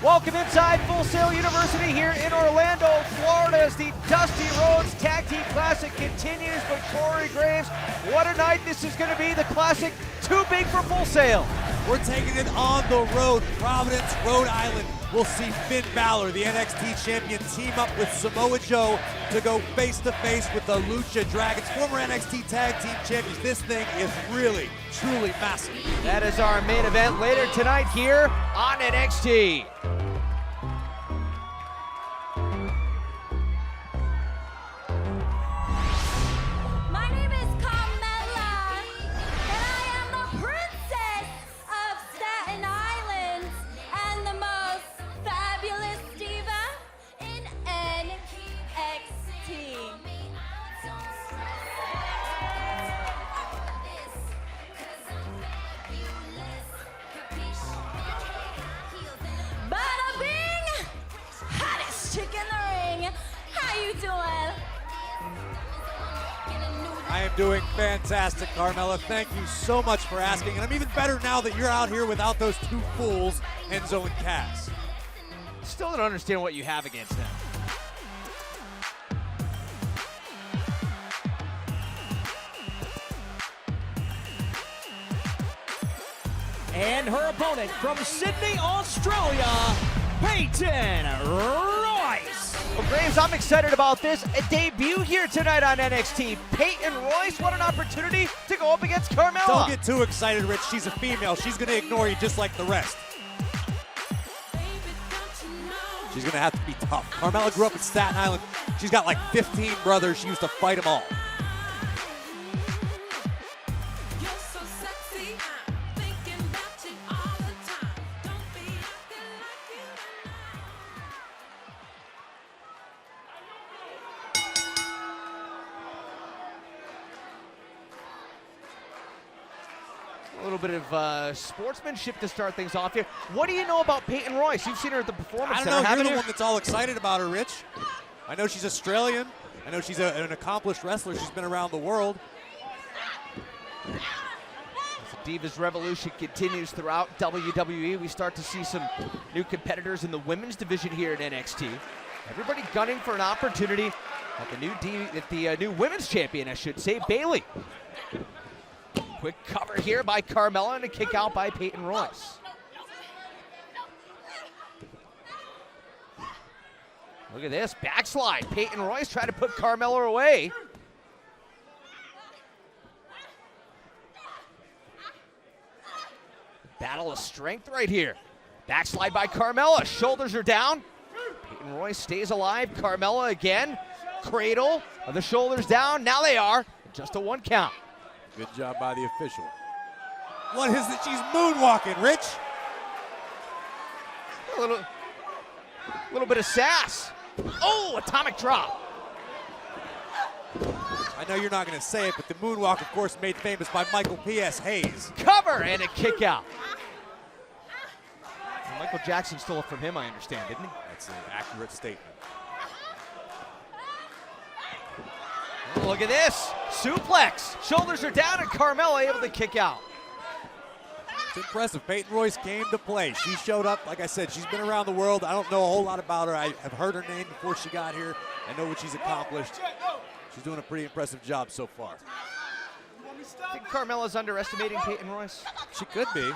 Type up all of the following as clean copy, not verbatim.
Welcome inside Full Sail University here in Orlando, Florida, as the Dusty Rhodes Tag Team Classic continues. But Corey Graves, what a night this is going to be. The Classic too big for Full Sail. We're taking it on the road. Providence, Rhode Island. We'll see Finn Bálor, the NXT champion, team up with Samoa Joe to go face-to-face with the Lucha Dragons, former NXT Tag Team champions. This thing is really, truly massive. That is our main event later tonight here on NXT. My name is Carmella, and I am the princess of Staten Island and the most fabulous diva in NXT. Bada bing! Hottest chick in the ring. How you doing? I am doing fantastic, Carmella. Thank you so much for asking. And I'm even better now that you're out here without those two fools, Enzo and Cass. Still don't understand what you have against them. And her opponent from Sydney, Australia, Peyton Royce. Well, Graves, I'm excited about this. A debut here tonight on NXT. Peyton Royce, what an opportunity to go up against Carmella. Don't get too excited, Rich. She's a female. She's going to ignore you just like the rest. She's going to have to be tough. Carmella grew up in Staten Island. She's got like 15 brothers. She used to fight them all. A little bit of sportsmanship to start things off here. What do you know about Peyton Royce? You've seen her at the Performance I Center, don't know. haven't You're the you? one that's all excited about her, Rich. I know she's Australian. I know she's an accomplished wrestler. She's been around the world. As the Divas Revolution continues throughout WWE, we start to see some new competitors in the women's division here at NXT. Everybody gunning for an opportunity at the new women's champion, I should say, Bayley. Quick cover here by Carmella and a kick out by Peyton Royce. Look at this, backslide. Peyton Royce trying to put Carmella away. Battle of strength right here. Backslide by Carmella, shoulders are down. Peyton Royce stays alive, Carmella again. Cradle, the shoulders down, now they are. Just a 1 count. Good job by the official. What is it? She's moonwalking, Rich. A little bit of sass. Oh, atomic drop. I know you're not going to say it, but the moonwalk, of course, made famous by Michael P.S. Hayes. Cover and a kick out. Well, Michael Jackson stole it from him, I understand, didn't he? That's an accurate statement. Oh, look at this. Suplex. Shoulders are down and Carmella able to kick out. It's impressive. Peyton Royce came to play. She showed up. Like I said, she's been around the world. I don't know a whole lot about her. I have heard her name before she got here. I know what she's accomplished. She's doing a pretty impressive job so far. I think Carmella's underestimating Peyton Royce. She could be.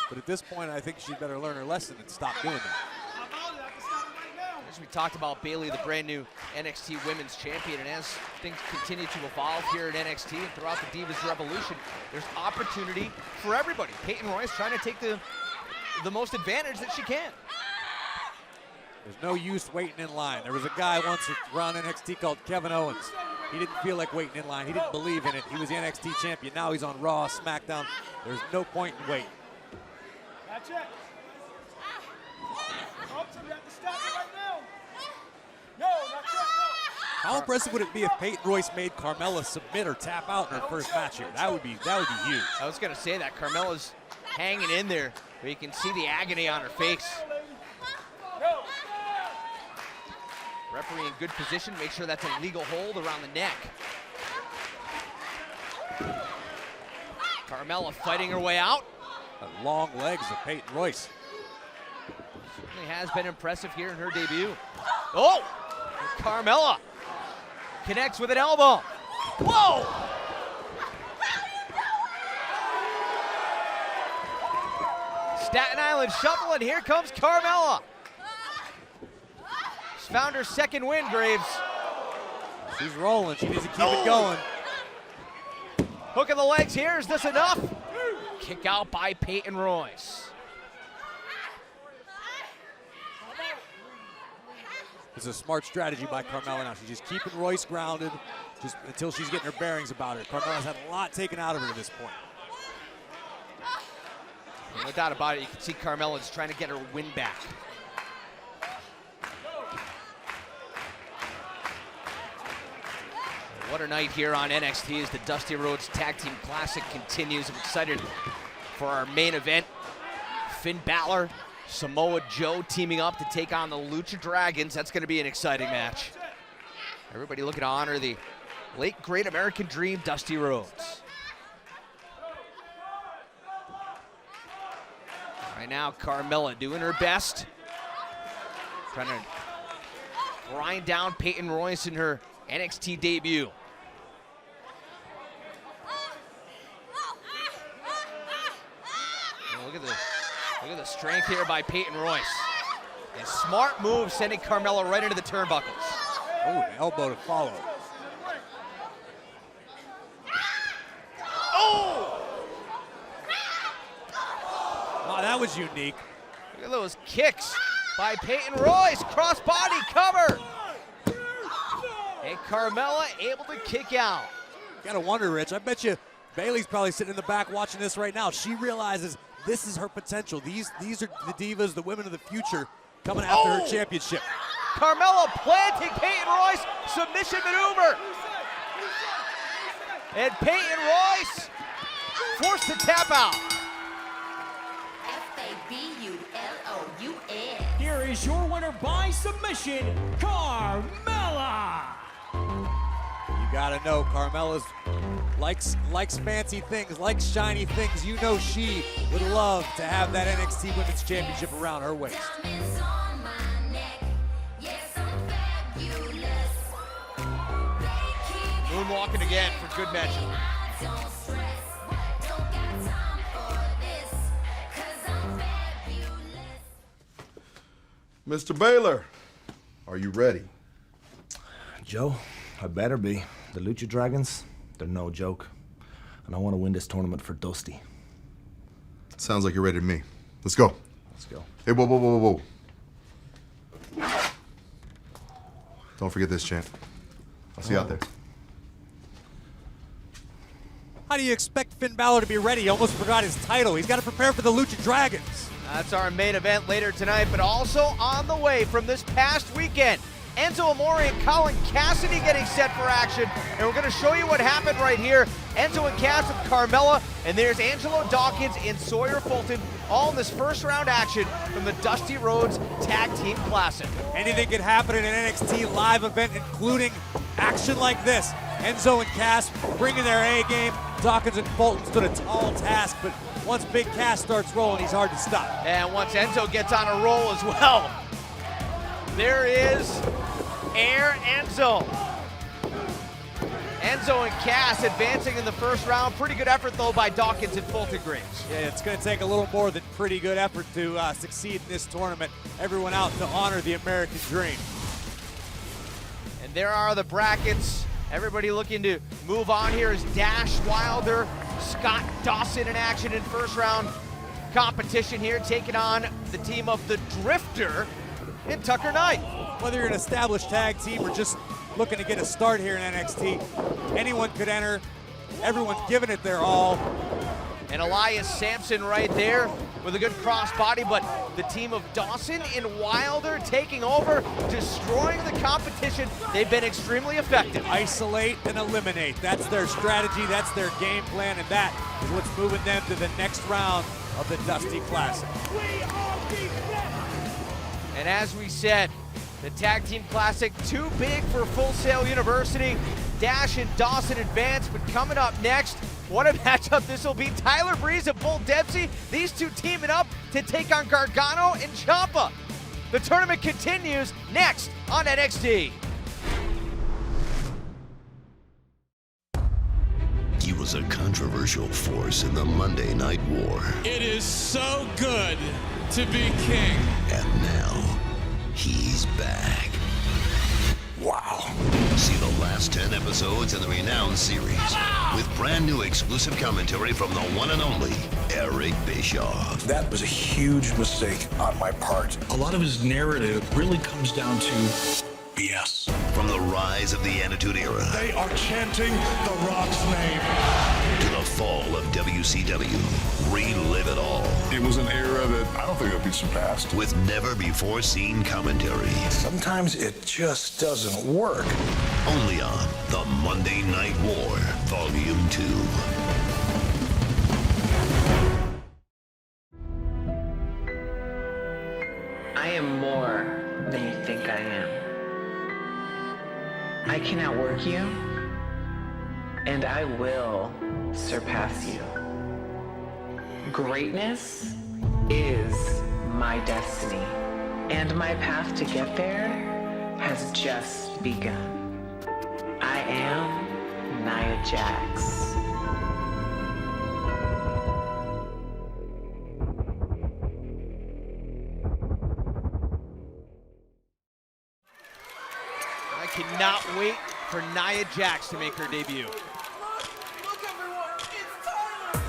But at this point, I think she'd better learn her lesson and stop doing that. As we talked about Bayley, the brand new NXT Women's Champion, and as things continue to evolve here at NXT and throughout the Divas Revolution, there's opportunity for everybody. Peyton Royce trying to take the most advantage that she can. There's no use waiting in line. There was a guy once around NXT called Kevin Owens. He didn't feel like waiting in line. He didn't believe in it. He was the NXT champion. Now he's on Raw, SmackDown. There's no point in waiting. That's it. So you have to stop it right now. No, not yet, no. How impressive would it be if Peyton Royce made Carmella submit or tap out in her first match here? That would be huge. I was going to say that. Carmella's hanging in there, but you can see the agony on her face. Referee in good position, make sure that's a legal hold around the neck. Carmella fighting her way out. The long legs of Peyton Royce. certainly has been impressive here in her debut. Oh! Carmella connects with an elbow. Whoa! Staten Island shuffle, and here comes Carmella. She's found her second win, Graves. She's rolling. She needs to keep it going. Hook of the legs here. Is this enough? Kick out by Peyton Royce. It's a smart strategy by Carmella now. She's just keeping Royce grounded just until she's getting her bearings about her. Carmella's had a lot taken out of her at this point. No doubt about it. You can see Carmella is trying to get her win back. What a night here on NXT as the Dusty Rhodes Tag Team Classic continues. I'm excited for our main event. Finn Bálor, Samoa Joe teaming up to take on the Lucha Dragons. That's going to be an exciting match. Everybody looking to honor the late great American Dream, Dusty Rhodes. Right now, Carmella doing her best. Trying to grind down Peyton Royce in her NXT debut. Look at the strength here by Peyton Royce. A smart move sending Carmella right into the turnbuckles. Oh, an elbow to follow. Oh! Wow, that was unique. Look at those kicks by Peyton Royce. Crossbody cover. And Carmella able to kick out. Gotta wonder, Rich. I bet you Bayley's probably sitting in the back watching this right now. She realizes this is her potential. These are the divas, the women of the future coming after her championship. Carmella planting Peyton Royce, submission maneuver. And Peyton Royce forced to tap out. F-A-B-U-L-O-U-S. Here is your winner by submission, Carmella. You gotta know, Carmella's likes fancy things, likes shiny things. You know she would love to have that NXT Women's Championship around her waist. Moonwalking again for good measure. Mr. Baylor, are you ready? Joe, I better be. The Lucha Dragons, they're no joke. And I want to win this tournament for Dusty. Sounds like you're ready to me. Let's go. Let's go. Hey, whoa, whoa, whoa, whoa, whoa. Don't forget this, champ. I'll see you out there. How do you expect Finn Bálor to be ready? He almost forgot his title. He's got to prepare for the Lucha Dragons. That's our main event later tonight, but also on the way from this past weekend. Enzo Amore and Colin Cassidy getting set for action, and we're going to show you what happened right here. Enzo and Cass with Carmella, and there's Angelo Dawkins and Sawyer Fulton, all in this first round action from the Dusty Rhodes Tag Team Classic. Anything could happen in an NXT live event, including action like this. Enzo and Cass bringing their A game. Dawkins and Fulton stood a tall task, but once Big Cass starts rolling, he's hard to stop. And once Enzo gets on a roll as well, there is Air Enzo. Enzo and Cass advancing in the first round. Pretty good effort, though, by Dawkins and Fulton Graves. Yeah, it's going to take a little more than pretty good effort to succeed in this tournament. Everyone out to honor the American dream. And there are the brackets. Everybody looking to move on here is Dash Wilder, Scott Dawson in action in first round competition here, taking on the team of the Drifter and Tucker Knight. Whether you're an established tag team or just looking to get a start here in NXT, anyone could enter. Everyone's giving it their all. And Elias Sampson right there with a good crossbody, but the team of Dawson and Wilder taking over, destroying the competition. They've been extremely effective. Isolate and eliminate. That's their strategy, that's their game plan, and that is what's moving them to the next round of the Dusty Classic. And as we said, the Tag Team Classic, too big for Full Sail University. Dash and Dawson advance, but coming up next, what a matchup this will be. Tyler Breeze and Bull Dempsey, these two teaming up to take on Gargano and Ciampa. The tournament continues next on NXT. He was a controversial force in the Monday Night War. It is so good to be king. And now, he's back. Wow. See the last 10 episodes in the renowned series with brand new exclusive commentary from the one and only Eric Bischoff. That was a huge mistake on my part. A lot of his narrative really comes down to BS. From the rise of the Attitude Era. They are chanting The Rock's name. To the fall of WCW. Relive it all. It was an era that I don't think it'll be surpassed. With never before seen commentary. Sometimes it just doesn't work. Only on The Monday Night War, Volume 2. I am more than you think I am. I can outwork you, and I will surpass you. Greatness is my destiny, and my path to get there has just begun. I am Nia Jax. I cannot wait for Nia Jax to make her debut. Look everyone, it's Tyler!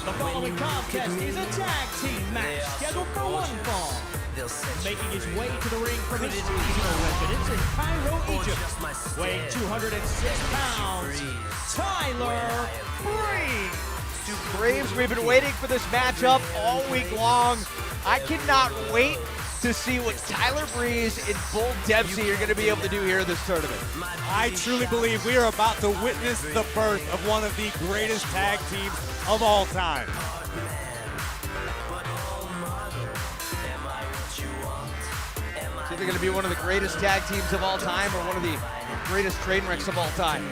The following contest is a tag team match scheduled for one fall. Making his way to the ring from his regional residence in Cairo, Egypt, weighing 206 pounds, Tyler Breeze. Braves, we've been waiting for this matchup all week long. I cannot wait to see what Tyler Breeze and Bull Dempsey are going to be able to do here in this tournament. I truly believe we are about to witness the birth of one of the greatest tag teams of all time. It's either going to be one of the greatest tag teams of all time or one of the greatest train wrecks of all time.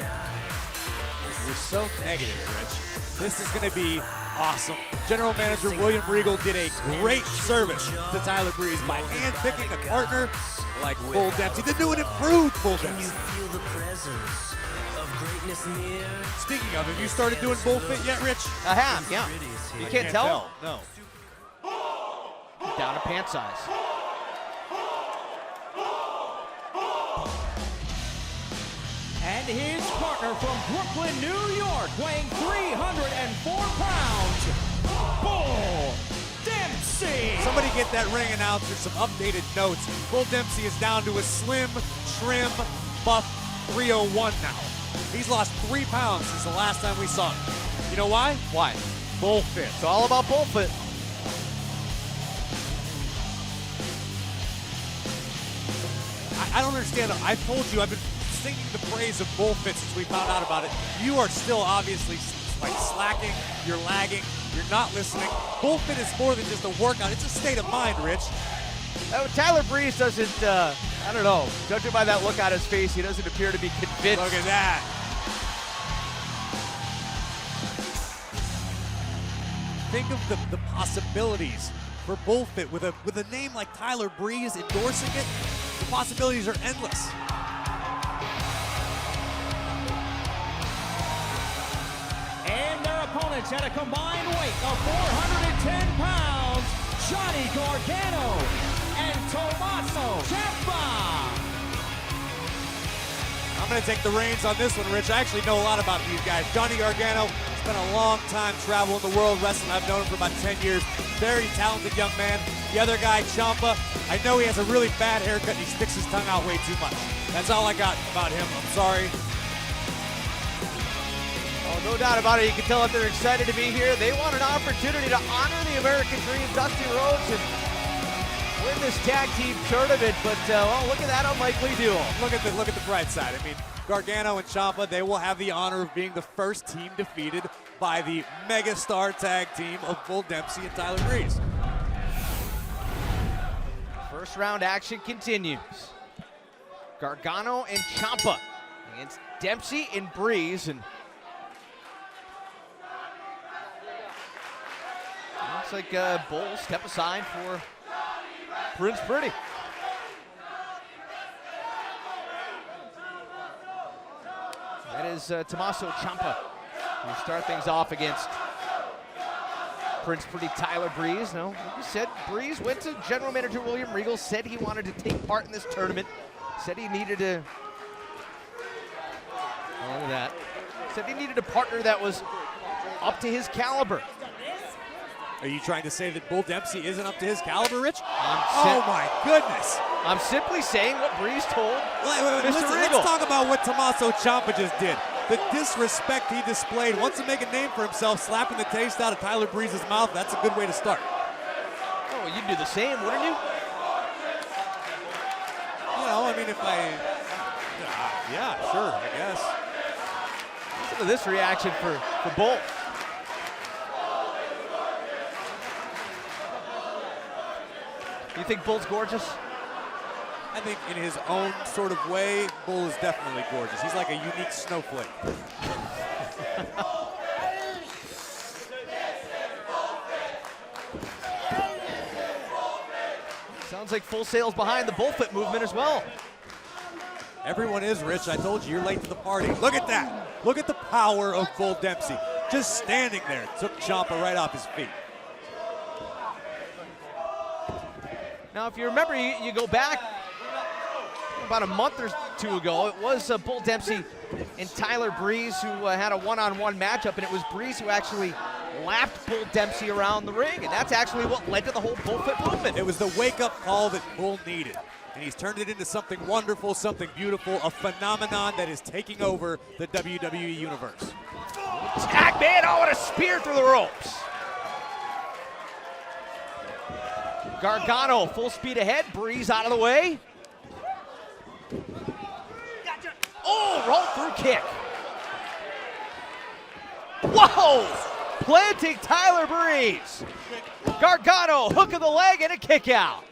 You're so negative, Rich. This is going to be awesome. General Manager William Regal did a great service to Tyler Breeze by hand-picking a partner like Bull Dempsey, the new and improved Bull Dempsey. Speaking of, have you started doing bullfit yet, Rich? I have, yeah. You can't tell? No. Down to pant size. And his partner from Brooklyn, New York, weighing 304 pounds, Bull Dempsey. Somebody get that ring announcer some updated notes. Bull Dempsey is down to a slim, trim, buff 301 now. He's lost 3 pounds since the last time we saw him. You know why? Why? Bullfit. It's all about bullfit. I don't understand. I told you, I've been singing the praise of bullfit since we found out about it. You are still obviously like slacking, you're lagging, you're not listening. Bullfit is more than just a workout, it's a state of mind, Rich. Tyler Breeze doesn't, I don't know, judging by that look on his face, he doesn't appear to be convinced. Look at that. Think of the possibilities for bullfit with a name like Tyler Breeze endorsing it. The possibilities are endless. And their opponents at a combined weight of 410 pounds, Johnny Gargano and Tommaso Ciampa. I'm going to take the reins on this one, Rich. I actually know a lot about these guys. Johnny Gargano spent a long time traveling the world wrestling. I've known him for about 10 years. Very talented young man. The other guy, Ciampa, I know he has a really bad haircut and he sticks his tongue out way too much. That's all I got about him. I'm sorry. Oh, no doubt about it. You can tell that they're excited to be here. They want an opportunity to honor the American Dream, Dusty Rhodes, and win this tag team tournament. But well, look at that unlikely duo. Look at the bright side. I mean, Gargano and Ciampa, they will have the honor of being the first team defeated by the megastar tag team of Bull Dempsey and Tyler Breeze. First round action continues. Gargano and Ciampa against Dempsey and Breeze, and looks like Bull step aside for Prince Pretty. That is Tommaso Ciampa, who start things off against Prince Pretty Tyler Breeze. Now, like you said, Breeze went to General Manager William Regal, said he wanted to take part in this tournament, said he needed a, look at that, said he needed a partner that was up to his caliber. Are you trying to say that Bull Dempsey isn't up to his caliber, Rich? Oh my goodness. I'm simply saying what Breeze told Mr. Listen, Regal. let's talk about what Tommaso Ciampa just did. The disrespect he displayed, wants to make a name for himself, slapping the taste out of Tyler Breeze's mouth. That's a good way to start. Oh, well, you'd do the same, wouldn't you? You know, I mean, if I, yeah, sure, I guess. Listen to this reaction for Bull. You think Bull's gorgeous? I think in his own sort of way, Bull is definitely gorgeous. He's like a unique snowflake. Sounds like Full Sail's behind the bullfoot movement as well. Everyone is, Rich. I told you, you're late to the party. Look at that. Look at the power of Bull Dempsey. Just standing there, took Ciampa right off his feet. Now, if you remember, you go back about a month or two ago, it was Bull Dempsey and Tyler Breeze who had a one-on-one matchup, and it was Breeze who actually lapped Bull Dempsey around the ring, and that's actually what led to the whole bullfoot movement. It was the wake-up call that Bull needed, and he's turned it into something wonderful, something beautiful, a phenomenon that is taking over the WWE Universe. Tag man, oh, what a spear through the ropes. Gargano full speed ahead, Breeze out of the way. Oh, roll through kick. Whoa! Planting Tyler Breeze. Gargano, hook of the leg and a kick out.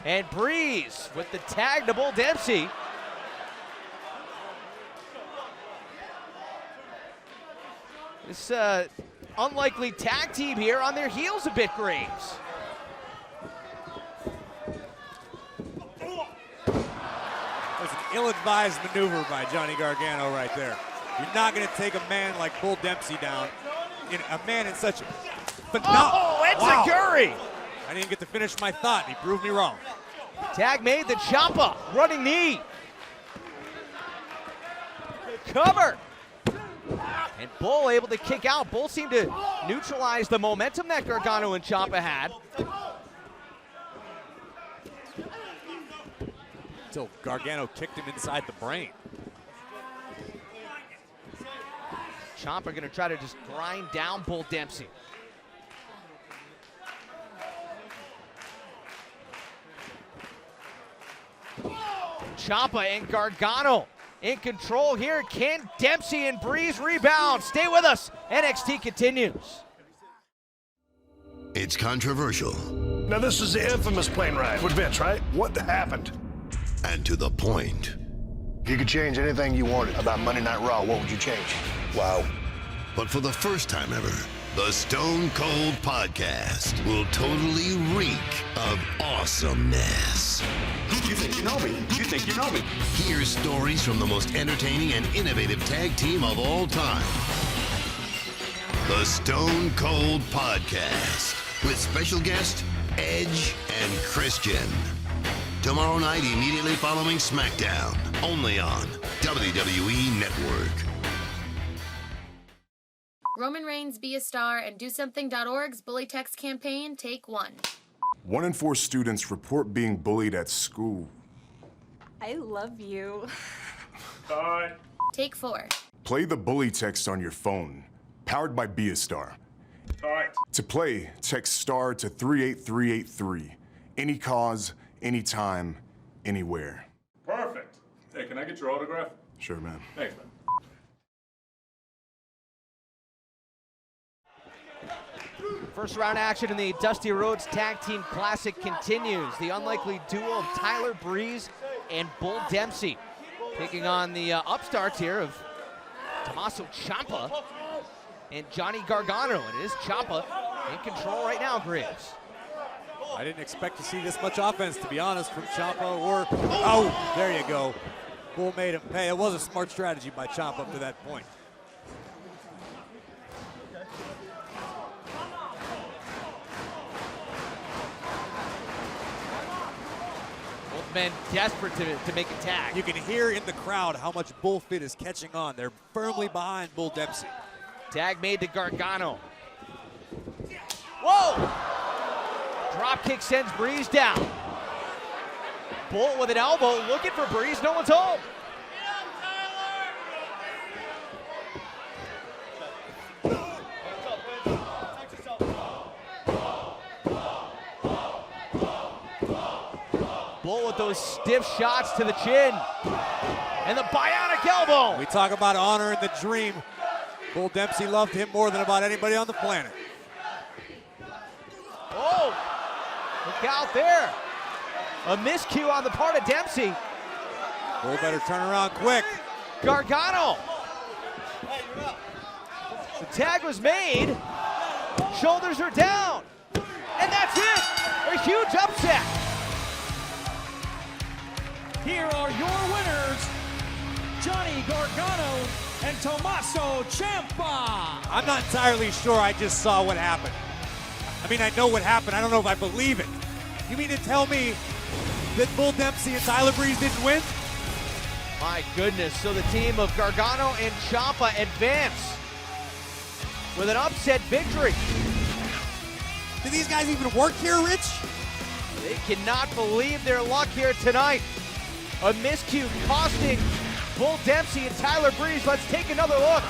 And Breeze with the tag to Bull Dempsey. This unlikely tag team here on their heels a bit, Graves. That's an ill-advised maneuver by Johnny Gargano right there. You're not going to take a man like Bull Dempsey down. A man in such Oh, enziguri! I didn't get to finish my thought. He proved me wrong. Tag made the Ciampa, running knee. Cover. And Bull able to kick out. Bull seemed to neutralize the momentum that Gargano and Ciampa had. Until Gargano kicked him inside the brain. Ciampa gonna try to just grind down Bull Dempsey. Ciampa and Gargano in control here. Can Dempsey and Breeze rebound? Stay with us. NXT continues. It's controversial. Now this is the infamous plane ride with Vince, right? What happened? And to the point. If you could change anything you wanted about Monday Night Raw, what would you change? Wow. But for the first time ever, the Stone Cold Podcast will totally reek of awesomeness. You think you know me? You think you know me? Hear stories from the most entertaining and innovative tag team of all time. The Stone Cold Podcast with special guest Edge and Christian. Tomorrow night, immediately following SmackDown, only on WWE Network. Roman Reigns, Be a Star, and DoSomething.org's Bully Text campaign, take 1. 1 in 4 students report being bullied at school. I love you. Take 4. Play the bully text on your phone, powered by Be a Star. To play, text STAR to 38383. Any cause, anytime, anywhere. Perfect. Hey, can I get your autograph? Sure, man. Thanks, man. First round action in the Dusty Rhodes Tag Team Classic continues. The unlikely duo of Tyler Breeze and Bull Dempsey taking on the upstarts here of Tommaso Ciampa and Johnny Gargano. And it is Ciampa in control right now, Graves. I didn't expect to see this much offense, to be honest, from Ciampa or... Oh, there you go. Bull made him pay. It was a smart strategy by Ciampa up to that point. Both men desperate to make a tag. You can hear in the crowd how much Bullfit is catching on. They're firmly behind Bull Dempsey. Tag made to Gargano. Whoa! Drop kick sends Breeze down. Bull with an elbow looking for Breeze. No one's home. Bull with those stiff shots to the chin. And the bionic elbow. We talk about honor and the dream. Bull Dempsey loved him more than about anybody on the planet. Oh, look out there. A miscue on the part of Dempsey. Bull better turn around quick. Gargano. The tag was made. Shoulders are down. And that's it. A huge upset. Here are your winners, Johnny Gargano and Tommaso Ciampa. I'm not entirely sure I just saw what happened. I mean, I know what happened. I don't know if I believe it. You mean to tell me that Bull Dempsey and Tyler Breeze didn't win? My goodness, so the team of Gargano and Ciampa advance with an upset victory. Do these guys even work here, Rich? They cannot believe their luck here tonight. A miscue costing Bull Dempsey and Tyler Breeze. Let's take another look.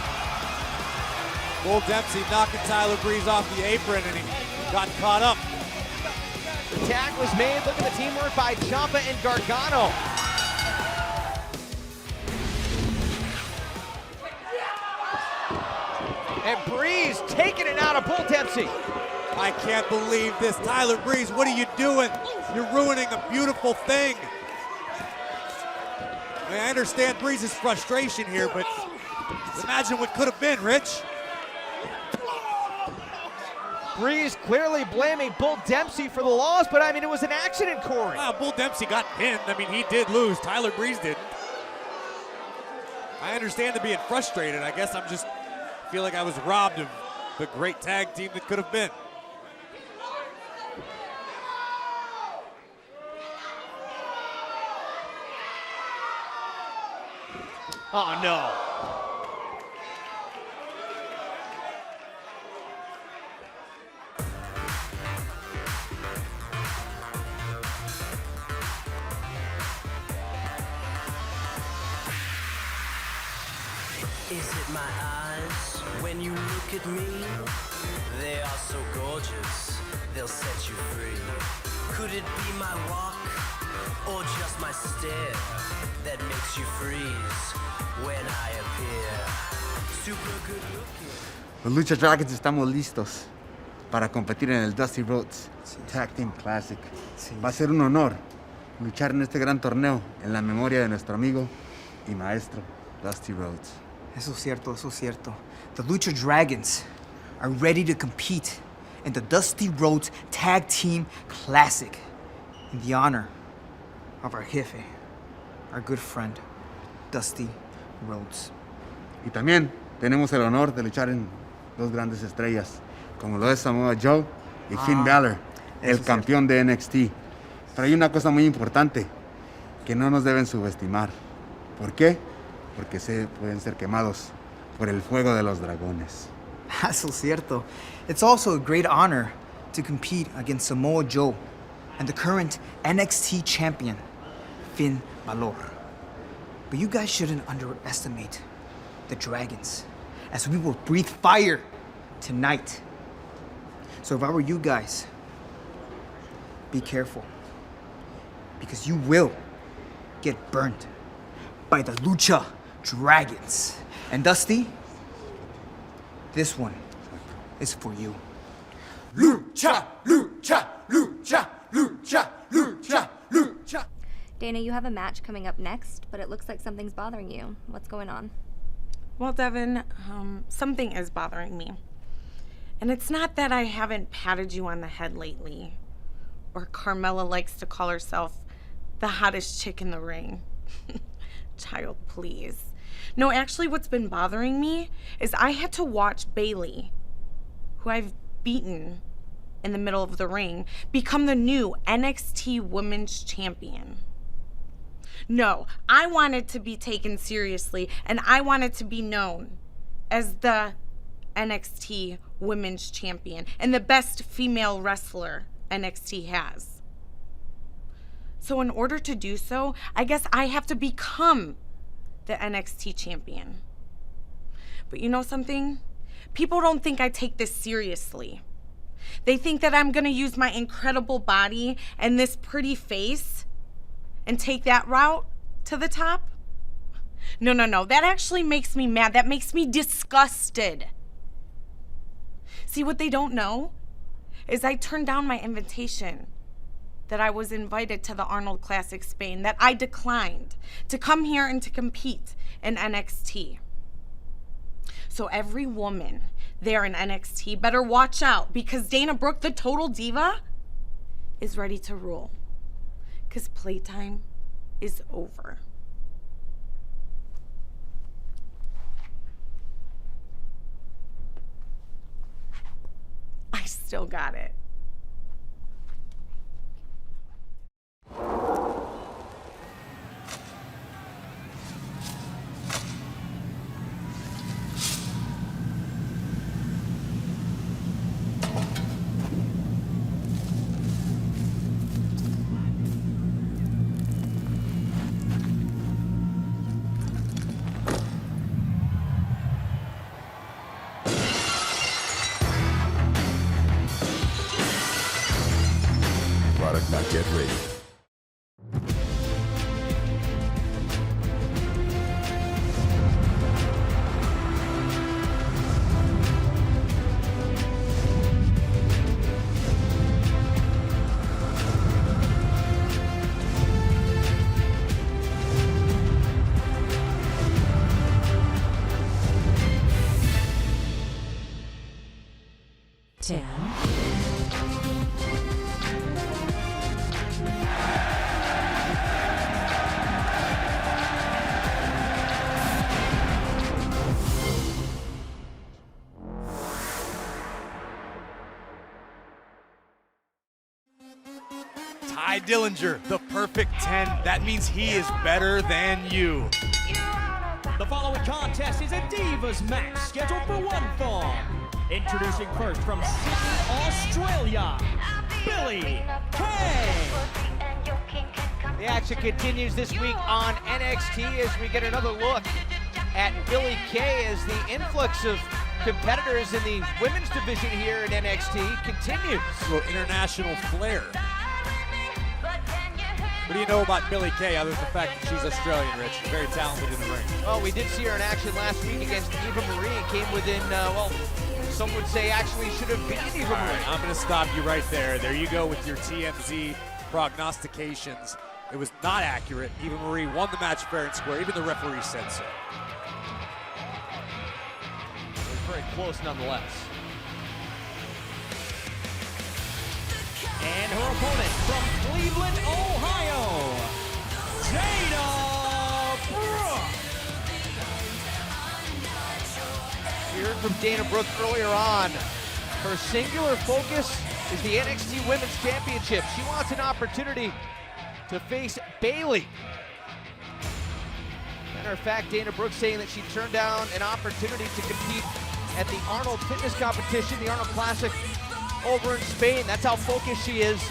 Bull Dempsey knocking Tyler Breeze off the apron and he got caught up. The tag was made. Look at the teamwork by Ciampa and Gargano. And Breeze taking it out of Bull Dempsey. I can't believe this. Tyler Breeze, what are you doing? You're ruining a beautiful thing. I mean, I understand Breeze's frustration here, but imagine what could have been, Rich. Breeze clearly blaming Bull Dempsey for the loss, but I mean, it was an accident, Corey. Well, Bull Dempsey got pinned. I mean, he did lose. Tyler Breeze didn't. I understand to being frustrated. I guess I'm just feel like I was robbed of the great tag team that could have been. Oh, no. Is it my eyes when you look at me? They are so gorgeous, they'll set you free. Could it be my walk or just my stare that makes you freeze when I appear? Super good looking. Los Lucha Dragons estamos listos para competir en el Dusty Rhodes Tag Team Classic. Va a ser un honor luchar en este gran torneo en la memoria de nuestro amigo y maestro Dusty Rhodes. Eso es cierto, eso es cierto. The Lucha Dragons are ready to compete in the Dusty Rhodes Tag Team Classic in the honor of our jefe, our good friend, Dusty Rhodes. Y también tenemos el honor de luchar en dos grandes estrellas, como lo es Samoa Joe y Finn Bálor, el campeón de NXT. Pero hay una cosa muy importante que no nos deben subestimar. ¿Por qué? Porque pueden ser quemados por el fuego de los dragones. Eso es cierto. It's also a great honor to compete against Samoa Joe and the current NXT champion, Finn Bálor. But you guys shouldn't underestimate the dragons, as we will breathe fire tonight. So if I were you guys, be careful, because you will get burned by the Lucha Dragons. And Dusty, this one is for you. Lucha, lucha, lucha, lucha, lucha, lucha. Dana, you have a match coming up next, but it looks like something's bothering you. What's going on? Well, Devin, something is bothering me. And it's not that I haven't patted you on the head lately, or Carmella likes to call herself the hottest chick in the ring. Child, please. No, actually what's been bothering me is I had to watch Bayley, who I've beaten in the middle of the ring, become the new NXT Women's Champion. No, I wanted to be taken seriously, and I wanted to be known as the NXT Women's Champion and the best female wrestler NXT has. So in order to do so, I guess I have to become the NXT Champion. But you know something? People don't think I take this seriously. They think that I'm gonna use my incredible body and this pretty face and take that route to the top? No. That actually makes me mad. That makes me disgusted. See, what they don't know is I turned down my invitation that I was invited to the Arnold Classic Spain, that I declined to come here and to compete in NXT. So every woman there in NXT better watch out, because Dana Brooke, the Total Diva, is ready to rule. Because playtime is over. I still got it. Product not yet ready. Ty Dillinger, the perfect 10. That means he is better than you. The following contest is a Divas match scheduled for one fall. Introducing first from Sydney, Australia, Billie Kay. The action continues this week on NXT as we get another look at Billie Kay as the influx of competitors in the women's division here in NXT continues. So international flair. What do you know about Billie Kay other than the fact that she's Australian, Rich? She's very talented in the ring. Well, we did see her in action last week against Eva Marie and came within, some would say actually should have beaten Eva Marie. Right, I'm going to stop you right there. There you go with your TMZ prognostications. It was not accurate. Eva Marie won the match fair and square. Even the referee said so. It was very close nonetheless. And her opponent from Cleveland, Ohio, Dana Brooke. We heard from Dana Brooke earlier on. Her singular focus is the NXT Women's Championship. She wants an opportunity to face Bayley. Matter of fact, Dana Brooke saying that she turned down an opportunity to compete at the Arnold Fitness Competition, the Arnold Classic, over in Spain. That's how focused she is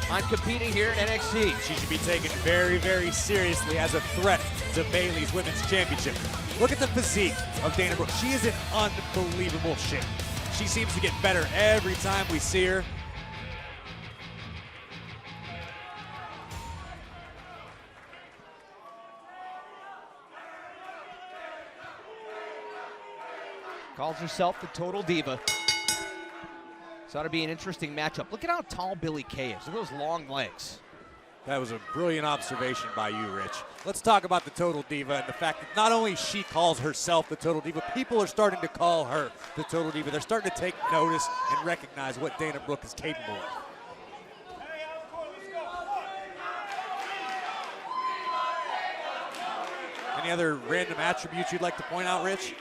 on competing here in NXT. She should be taken very, very seriously as a threat to Bayley's Women's Championship. Look at the physique of Dana Brooke. She is in unbelievable shape. She seems to get better every time we see her. Calls herself the Total Diva. So ought to be an interesting matchup. Look at how tall Billie Kay is. Look at those long legs. That was a brilliant observation by you, Rich. Let's talk about the Total Diva and the fact that not only she calls herself the Total Diva, people are starting to call her the Total Diva. They're starting to take notice and recognize what Dana Brooke is capable of. Any other random attributes you'd like to point out, Rich?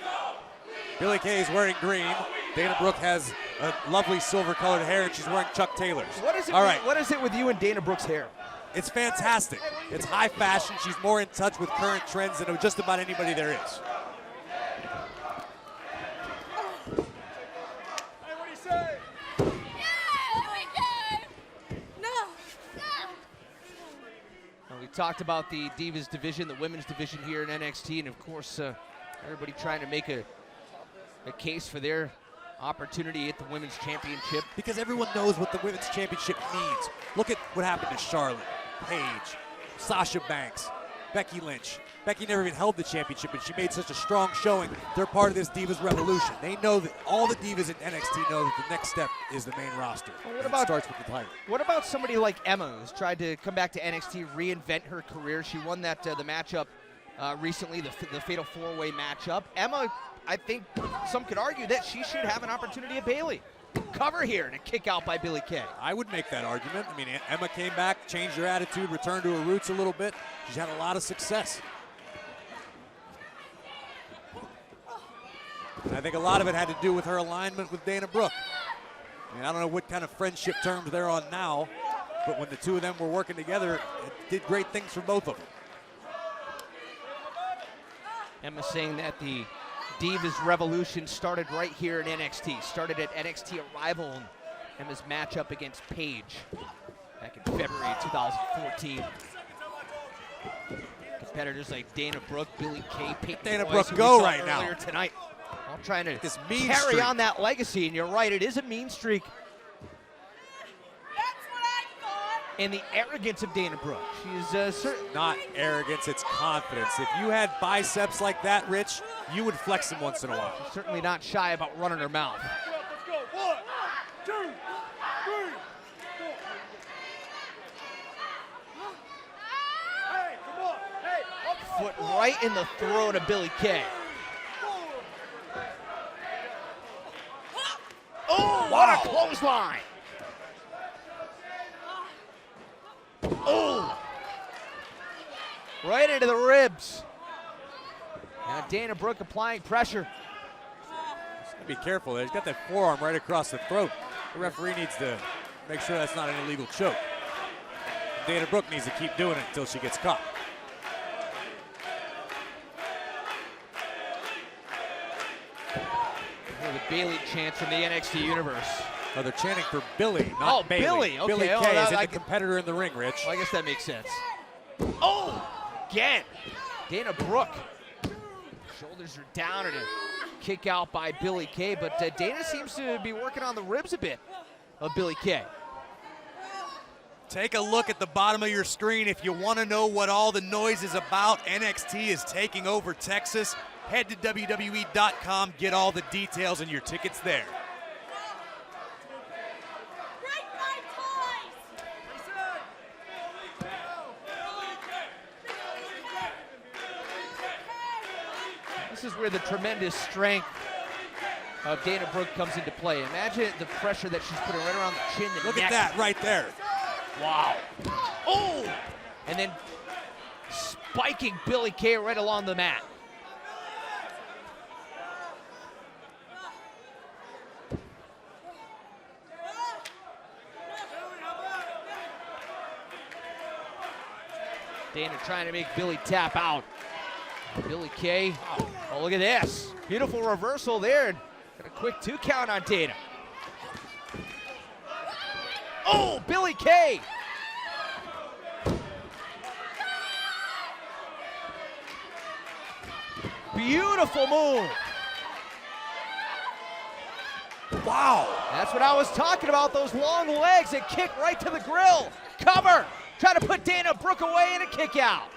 Billie Kay is wearing green. Dana Brooke has a lovely silver-colored hair, and she's wearing Chuck Taylors. What is it? What is it with you and Dana Brooke's hair? It's fantastic. It's high fashion. She's more in touch with current trends than just about anybody there is. We talked about the Divas division, the women's division here in NXT, and of course, everybody trying to make a case for their opportunity at the women's championship. Because everyone knows what the women's championship means. Look at what happened to Charlotte, Paige, Sasha Banks, Becky Lynch. Becky never even held the championship, but she made such a strong showing. They're part of this Divas revolution. They know that all the Divas in NXT know that the next step is the main roster. Well, it starts with the title. What about somebody like Emma, who's tried to come back to NXT, reinvent her career? She won that the matchup recently, the Fatal 4-Way matchup. Emma, I think some could argue that she should have an opportunity at Bayley. Cover here and a kick out by Billie Kay. I would make that argument. I mean, Emma came back, changed her attitude, returned to her roots a little bit. She's had a lot of success. And I think a lot of it had to do with her alignment with Dana Brooke. I mean, I don't know what kind of friendship terms they're on now, but when the two of them were working together, it did great things for both of them. Emma saying that the Divas revolution started right here in NXT. Started at NXT Arrival and Emma's matchup against Paige back in February 2014. Competitors like Dana Brooke, Billie Kay, Peyton, Dana Royce, Brooke go we saw right now. earlier tonight. All trying to this mean carry streak on that legacy, and you're right, it is a mean streak. And the arrogance of Dana Brooke. She's not arrogance, it's confidence. If you had biceps like that, Rich, you would flex them once in a while. She's certainly not shy about running her mouth. Let's go. 1, 2, 3, 4. Hey, come on. Hey, Foot right in the throat of Billie Kay. Oh, wow. what a clothesline. Oh! Right into the ribs. Now Dana Brooke applying pressure. Be careful there. He's got that forearm right across the throat. The referee needs to make sure that's not an illegal choke. Dana Brooke needs to keep doing it until she gets caught. The Bayley chants from the NXT universe. Oh, they're chanting for Billie, not Bayley. Billie. Okay. Billie Kay is the competitor in the ring, Rich. Well, I guess that makes sense. Oh, again. Dana Brooke. Shoulders are down and a kick out by Billie Kay, but Dana seems to be working on the ribs a bit of Billie Kay. Take a look at the bottom of your screen if you want to know what all the noise is about. NXT is taking over Texas. Head to WWE.com, get all the details and your tickets there. This is where the tremendous strength of Dana Brooke comes into play. Imagine the pressure that she's putting right around the chin, the Look neck. at that right there. Wow. Oh! And then spiking Billie Kay right along the mat. Dana trying to make Billie tap out. Billie Kay, oh, look at this. Beautiful reversal there. Got a quick 2 count on Dana. Oh, Billie Kay. Beautiful move. Wow. That's what I was talking about, those long legs that kick right to the grill. Cover. Trying to put Dana Brooke away and a kick out.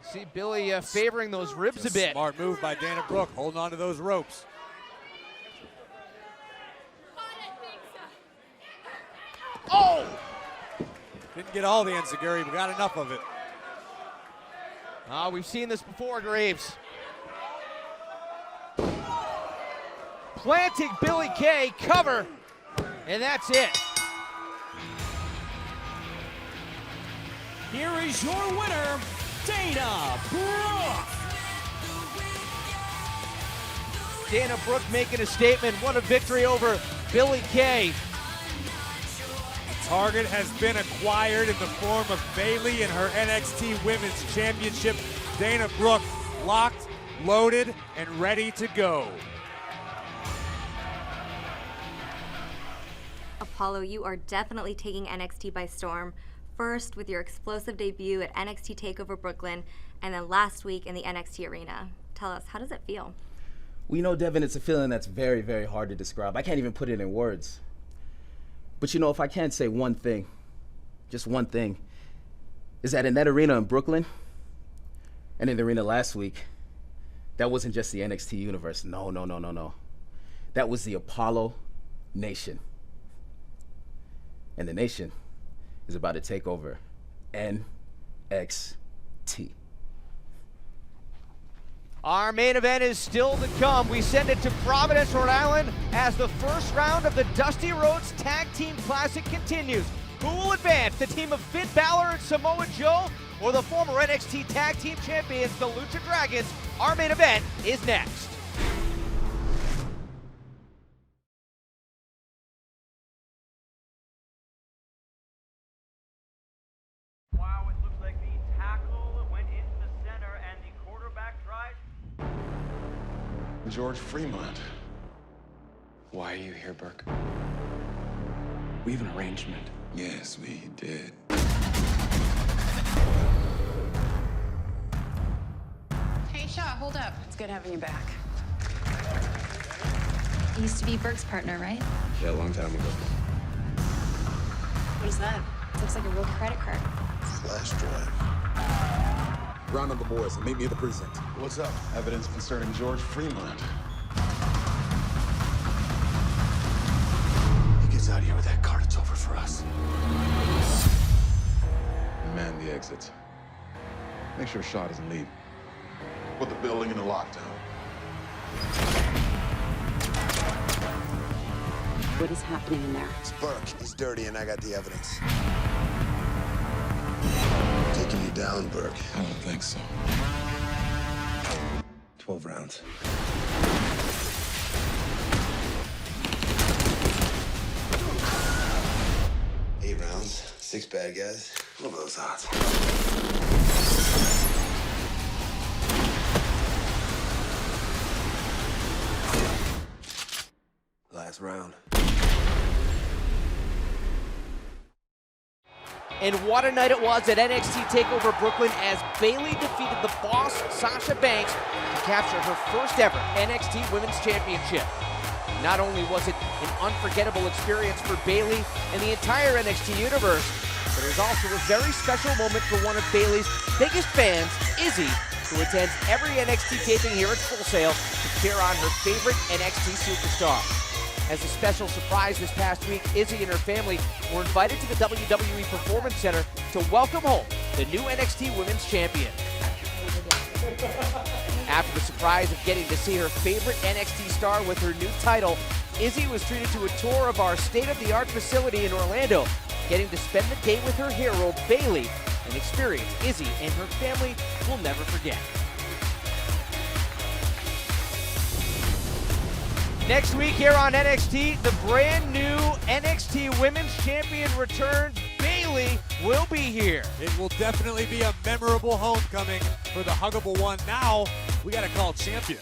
See Billie favoring those ribs a bit. Smart move by Dana Brooke, holding on to those ropes. Oh! Didn't get all the enziguri, but got enough of it. We've seen this before, Graves. Planting Billie Kay, cover, and that's it. Here is your winner, Dana Brooke. Dana Brooke making a statement. What a victory over Billie Kay. Target has been acquired in the form of Bayley and her NXT Women's Championship. Dana Brooke locked, loaded, and ready to go. Apollo, you are definitely taking NXT by storm. First with your explosive debut at NXT TakeOver Brooklyn, and then last week in the NXT arena. Tell us, how does it feel? Well, you know, Devin, it's a feeling that's very, very hard to describe. I can't even put it in words. But you know, if I can say one thing, just one thing, is that in that arena in Brooklyn, and in the arena last week, that wasn't just the NXT universe. No. That was the Apollo Nation. And the Nation is about to take over NXT. Our main event is still to come. We send it to Providence, Rhode Island, as the first round of the Dusty Rhodes Tag Team Classic continues. Who will advance, the team of Finn Bálor and Samoa Joe, or the former NXT Tag Team Champions, the Lucha Dragons? Our main event is next. Wow, it looks like the tackle went into the center and the quarterback tried. George Fremont. Why are you here, Burke? We have an arrangement. Yes, we did. Hey, Shaw, hold up. It's good having you back. You used to be Burke's partner, right? Yeah, a long time ago. What is that? It looks like a real credit card. Flash drive. Round up the boys and meet me at the precinct. What's up? Evidence concerning George Fremont. He gets out of here with that card, it's over for us. Man the exits. Make sure Shaw doesn't leave. Put the building into lockdown. What is happening in there? It's Burke. He's dirty, and I got the evidence. Taking you down, Burke. I don't think so. 12 rounds. Eight rounds, 6 bad guys. What are those odds? Last round. And what a night it was at NXT TakeOver Brooklyn as Bayley defeated the boss, Sasha Banks, to capture her first ever NXT Women's Championship. Not only was it an unforgettable experience for Bayley and the entire NXT universe, but it was also a very special moment for one of Bayley's biggest fans, Izzy, who attends every NXT taping here at Full Sail to cheer on her favorite NXT superstar. As a special surprise this past week, Izzy and her family were invited to the WWE Performance Center to welcome home the new NXT Women's Champion. After the surprise of getting to see her favorite NXT star with her new title, Izzy was treated to a tour of our state-of-the-art facility in Orlando, getting to spend the day with her hero, Bayley, an experience Izzy and her family will never forget. Next week here on NXT, the brand new NXT Women's Champion returns. Bayley will be here. It will definitely be a memorable homecoming for the Huggable One. Now, we got to call champion.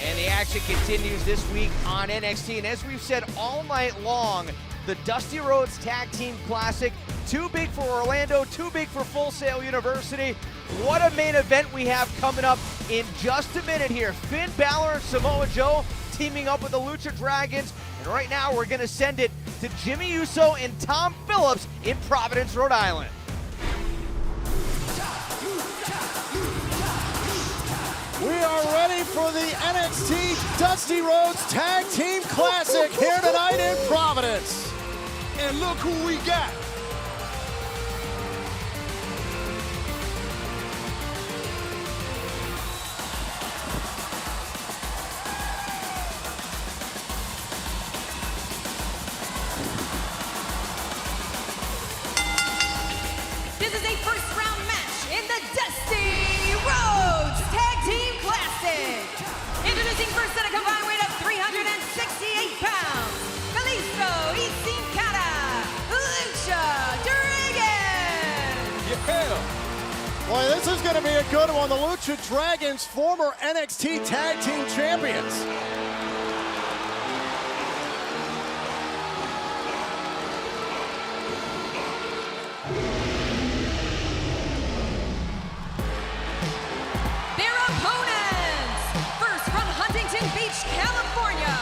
And the action continues this week on NXT. And as we've said all night long, the Dusty Rhodes Tag Team Classic, too big for Orlando, too big for Full Sail University. What a main event we have coming up in just a minute here. Finn Bálor and Samoa Joe teaming up with the Lucha Dragons. And right now we're going to send it to Jimmy Uso and Tom Phillips in Providence, Rhode Island. We are ready for the NXT Dusty Rhodes Tag Team Classic here tonight in Providence. And look who we got. This is a first-round match in the Dusty Rhodes Tag Team Classic. Introducing first at a combined weight of 368 pounds, Kalisto y Sin Cara, Lucha Dragons. Yeah. Boy, this is going to be a good one. The Lucha Dragons, former NXT Tag Team Champions. Their opponents, first from Huntington Beach, California,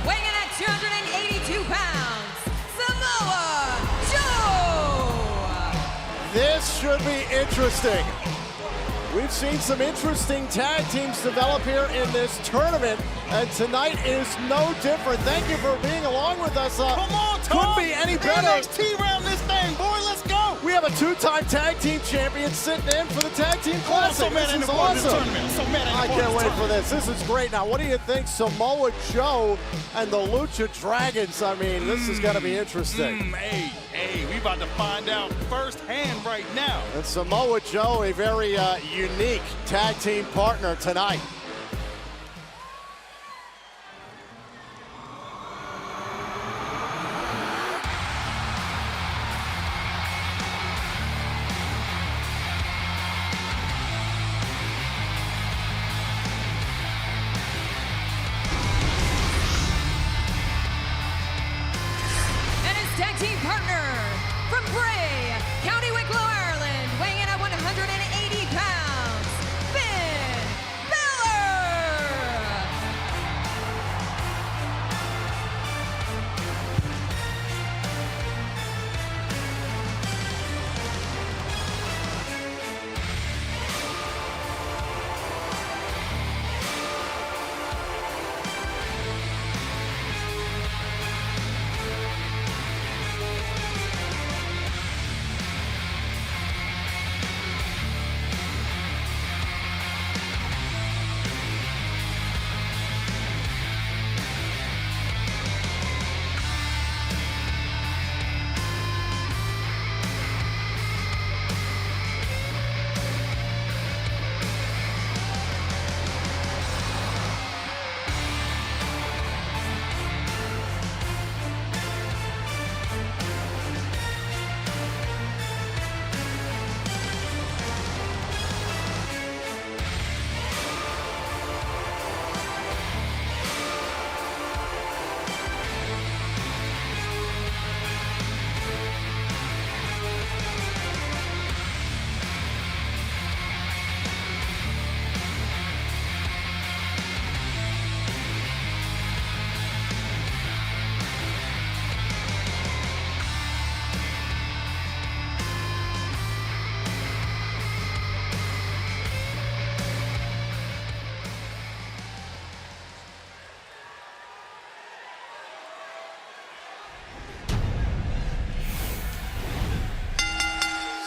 weighing in at 282 pounds, Samoa Joe. This should be interesting. We've seen some interesting tag teams develop here in this tournament, and tonight is no different. Thank you for being along with us. Come on, Tom. Couldn't be any better. NXT round this thing, boy. Let's go. We have a two-time tag team champion sitting in for the tag team classic. This is awesome. I can't wait for this. This is great. Now, what do you think, Samoa Joe and the Lucha Dragons? I mean, this is going to be interesting. Hey, we about to find out firsthand right now. And Samoa Joe, a very unique tag team partner tonight. And his tag team partner from Bray, County Wicklow, Ireland, weighing in at 180 pounds, Finn Bálor.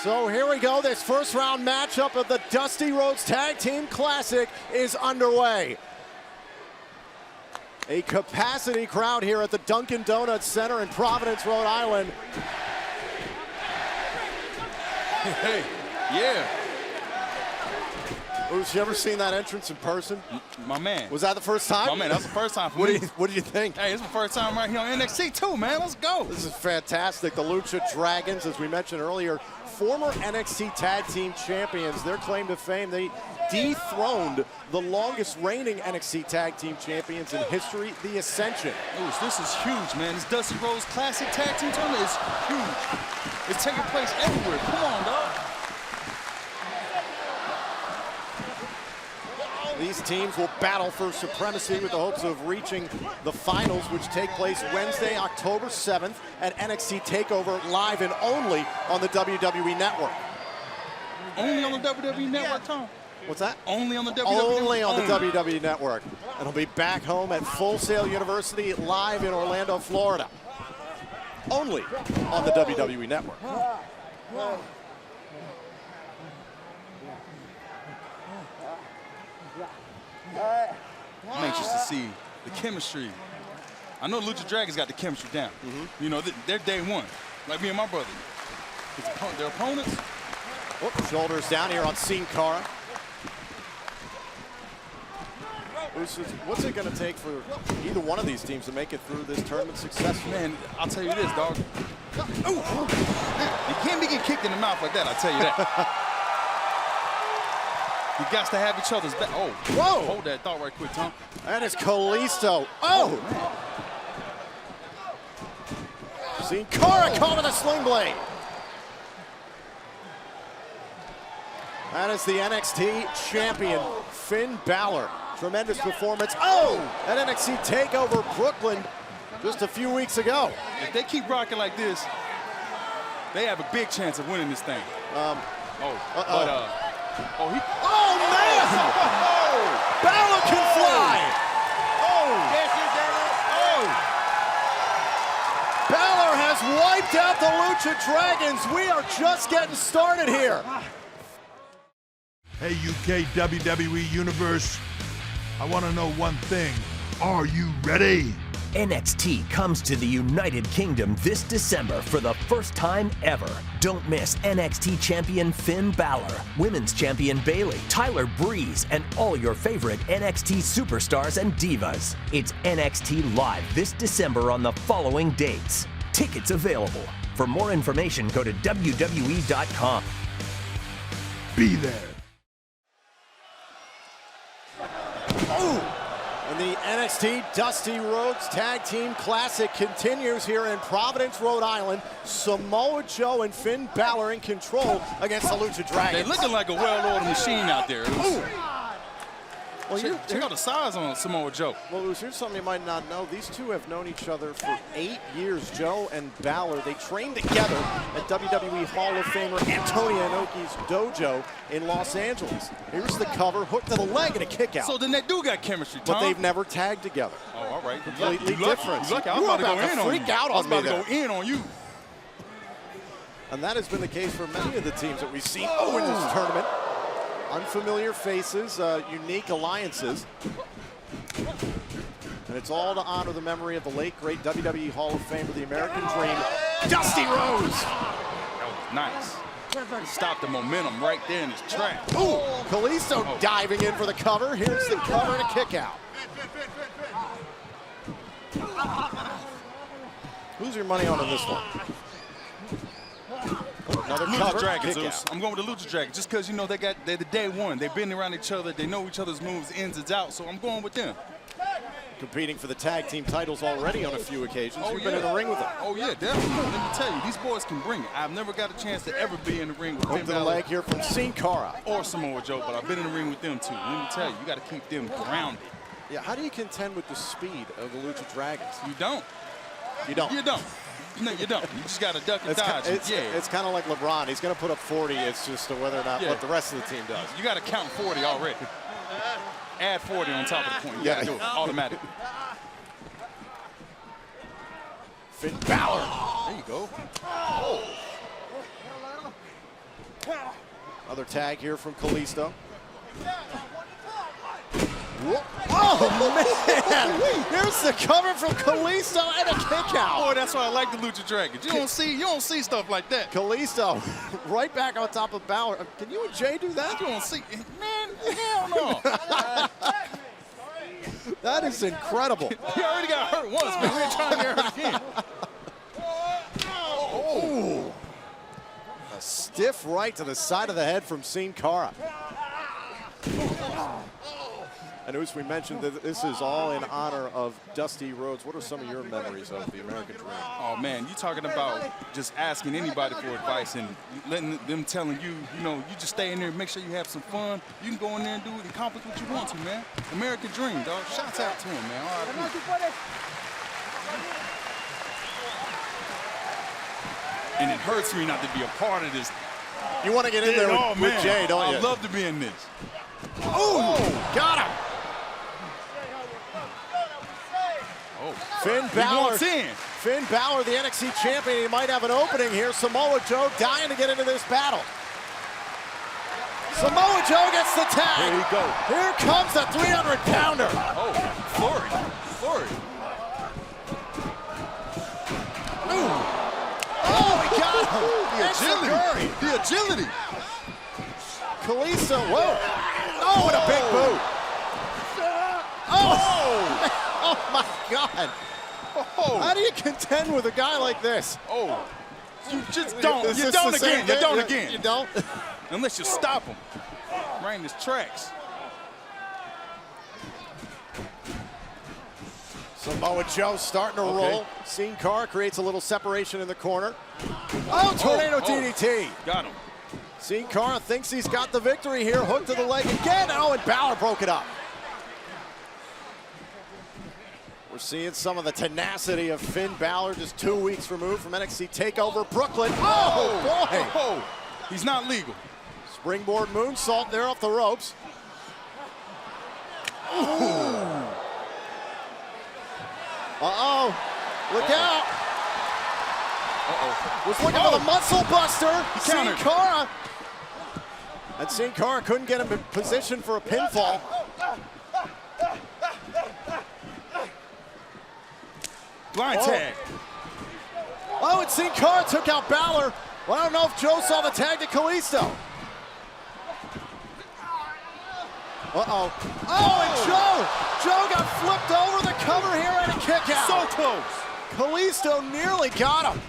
So here we go. This first round matchup of the Dusty Rhodes Tag Team Classic is underway. A capacity crowd here at the Dunkin' Donuts Center in Providence, Rhode Island. Hey, yeah. Bruce, you ever seen that entrance in person? My man. Was that the first time? My man, that's the first time for me. What do you think? Hey, it's my first time right here on NXT too, man. Let's go. This is fantastic. The Lucha Dragons, as we mentioned earlier, former NXT Tag Team Champions. Their claim to fame, they dethroned the longest reigning NXT Tag Team Champions in history, The Ascension. Ooh, this is huge, man. This Dusty Rhodes Classic Tag Team Tournament is huge. It's taking place everywhere. Come on, dog. These teams will battle for supremacy with the hopes of reaching the finals, which take place Wednesday, October 7th at NXT TakeOver, live and only on the WWE Network. Only on the WWE Network, Tom? What's that? Only on the WWE Network? Only on the WWE Network. It'll be back home at Full Sail University, live in Orlando, Florida. only on the WWE Network. I'm anxious to see the chemistry. I know Lucha Dragons got the chemistry down. You know, they're day one, like me and my brother. Their opponents. Oh, shoulders down here on Sin Cara. What's it going to take for either one of these teams to make it through this tournament successfully? Man, I'll tell you this, dog. Ooh. You can't be getting kicked in the mouth like that, I'll tell you that. You got to have each other's back. Oh, whoa! Hold that thought right quick, Tom. That is Kalisto. Oh! Sin Cara caught with a sling blade. That is the NXT champion, Finn Bálor. Tremendous performance. Oh! At NXT TakeOver Brooklyn just a few weeks ago. If they keep rocking like this, they have a big chance of winning this thing. Oh, man! Bálor can fly! Bálor has wiped out the Lucha Dragons. We are just getting started here. Hey, UK WWE Universe, I want to know one thing. Are you ready? NXT comes to the United Kingdom this December for the first time ever. Don't miss NXT champion Finn Bálor, women's champion Bayley, Tyler Breeze, and all your favorite NXT superstars and divas. It's NXT Live this December on the following dates. Tickets available. For more information, go to WWE.com. Be there. And the NXT Dusty Rhodes Tag Team Classic continues here in Providence, Rhode Island. Samoa Joe and Finn Bálor in control against the Lucha Dragons. They're looking like a well-oiled machine out there. Well, check out the size on Samoa Joe. Well, Luz, here's something you might not know. These two have known each other for 8 years, Joe and Bálor. They trained together at WWE Hall of Famer Antonio Inoki's dojo in Los Angeles. Here's the cover, hook to the leg and a kick out. So then they do got chemistry, Tom. But they've never tagged together. Oh, all right. Completely different. You lucky. I was about to go in on you. Freak out I was on me about to go in on you. And that has been the case for many of the teams that we've seen in this tournament. Unfamiliar faces, unique alliances. And it's all to honor the memory of the late, great WWE Hall of Famer, the American Dream, Dusty Rhodes. That was nice. He stopped the momentum right there in his track. Ooh, Kalisto diving in for the cover. Here's the cover and a kick out. Who's your money on in this one? Another Lucha Dragons. I'm going with the Lucha Dragons just because, you know, they're the day one. They've been around each other. They know each other's moves ins and outs, so I'm going with them. Competing for the tag team titles already on a few occasions. You've been in the ring with them. Oh, yeah, definitely. Let me tell you, these boys can bring it. I've never got a chance to ever be in the ring with them. Hook to the leg here from Sin Cara. Or Samoa Joe, but I've been in the ring with them, too. Let me tell you, you got to keep them grounded. Yeah, how do you contend with the speed of the Lucha Dragons? You don't. You don't. You don't. No, you don't. You just got to duck and dodge. It's kind of like LeBron. He's going to put up 40. It's just whether or not what the rest of the team does. You got to count 40 already. Add 40 on top of the point. You got to do it automatic. Finn Bálor. There you go. Oh. Another tag here from Kalisto. Oh, man! Here's the cover from Kalisto and a kick out. Boy, that's why I like the Lucha Dragons. You don't see stuff like that. Kalisto right back on top of Bálor. Can you and Jay do that? You don't see, man. Hell no. That is incredible. He already got hurt once, man. We ain't trying to get hurt again. Oh! A stiff right to the side of the head from Sin Cara. And as we mentioned, this is all in honor of Dusty Rhodes. What are some of your memories of the American Dream? Oh, man, you're talking about just asking anybody for advice and letting them telling you, you know, you just stay in there, make sure you have some fun. You can go in there and do it, accomplish what you want to, man. American Dream, dog. Shouts out to him, man. All right, and it hurts me not to be a part of this. You want to get in there with Jay, don't you? I'd love to be in this. Oh, got him. Oh, Finn Bálor. Finn Balor, the NXT champion, he might have an opening here. Samoa Joe dying to get into this battle. Samoa Joe gets the tag. Here he goes. Here comes the 300-pounder. Oh, Flurry. Oh, he got him. The agility. Kalisto, whoa. Oh, and a big boot. Oh my God. Oh. How do you contend with a guy like this? Oh. You just don't. Is You this don't the same again. You thing? don't again. You don't? Unless you stop him. Right in his tracks. Samoa Joe starting to roll. Sin Cara creates a little separation in the corner. Oh, tornado DDT. Got him. Sin Cara thinks he's got the victory here. Hook to the leg again. Oh, and Balor broke it up. We're seeing some of the tenacity of Finn Balor, just 2 weeks removed from NXT TakeOver Brooklyn. Oh, boy. Oh, he's not legal. Springboard moonsault there off the ropes. Uh-oh. Look out. Was looking for the muscle buster. Sin Cara. And Sin Cara couldn't get him in position for a pinfall. Blind tag. Oh, and Sin Cara took out Balor. Well, I don't know if Joe saw the tag to Kalisto. Uh-oh. Oh, and Joe got flipped over the cover here and a kick out. So close. Kalisto nearly got him.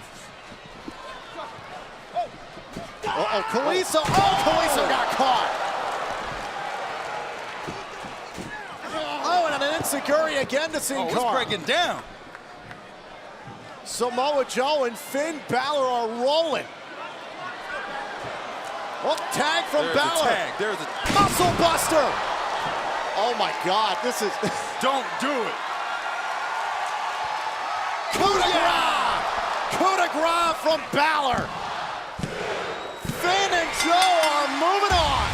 Uh-oh, Kalisto. Oh, Kalisto got caught. Oh, and an enziguri again to Sin Cara. It's breaking down. Samoa Joe and Finn Balor are rolling. Oh, tag from Balor. There's a muscle buster. Oh my God, this is. Don't do it. Coup de grace. Coup de grace from Balor. Finn and Joe are moving on.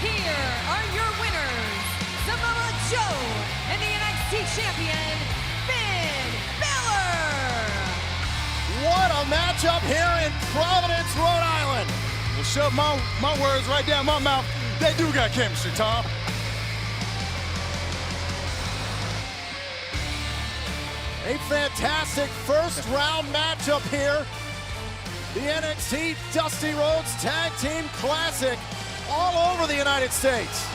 Here are your winners, Samoa Joe and the NXT champion, Finn Balor. What a matchup here in Providence, Rhode Island. Well, shove my words right down my mouth. They do got chemistry, Tom. A fantastic first round matchup here. The NXT Dusty Rhodes Tag Team Classic all over the United States.